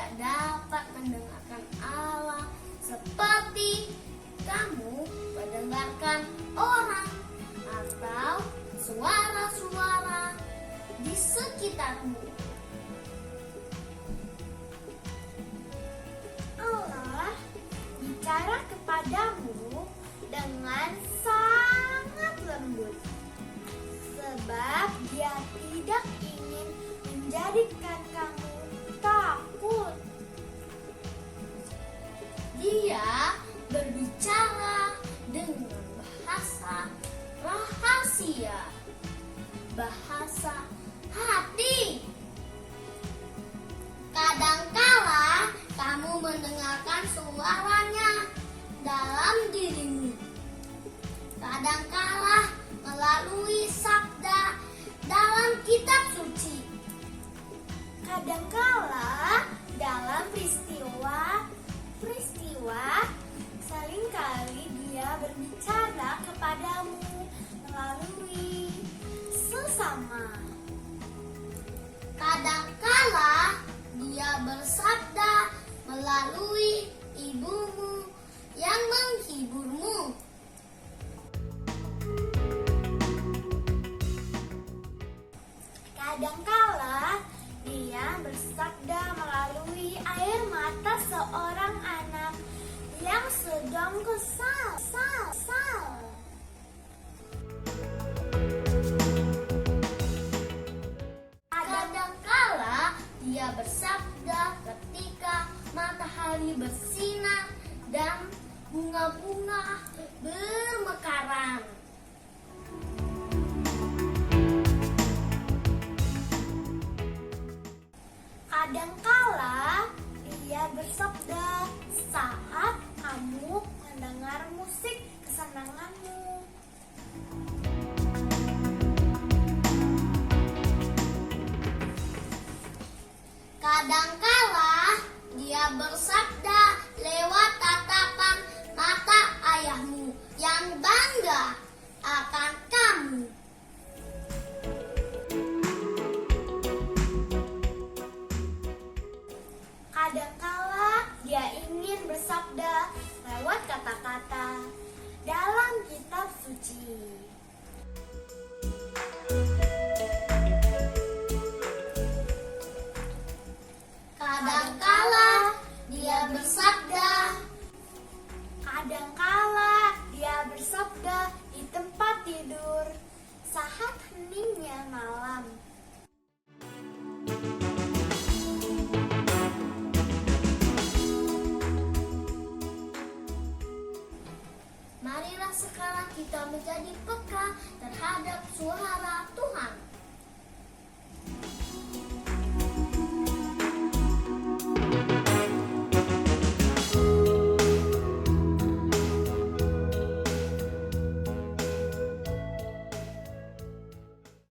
tidak dapat mendengarkan Allah seperti kamu mendengarkan orang atau suara-suara di sekitarmu. Allah bicara kepadamu dengan sangat lembut, sebab Dia tidak ingin menjadikan kamu takut. Dia berbicara dengan bahasa rahasia, bahasa hati. Kadangkala kamu mendengarkan suaranya dalam dirimu. Kadangkala melalui sabda dalam kitab suci. Kadangkala dalam peristiwa seringkali Dia berbicara kepadamu melalui sesama. Kadangkala Dia bersabda melalui ibumu yang menghiburmu. Kadangkala Dia bersabda melalui air mata seorang anak yang sedang kesal. Kadangkala Dia bersabda ketika matahari bersinar dan bunga-bunga bermekaran. Kadangkala Dia bersabda saat kamu mendengar musik kesenanganmu. Kadangkala Dia bersabda lewat tatapan mata ayahmu yang bangga akan kamu. Kadangkala Dia ingin bersabda lewat kata-kata dalam kitab suci. Kadangkala Dia bersabda di tempat tidur saat heningnya malam. Marilah sekarang kita menjadi peka terhadap suara Tuhan.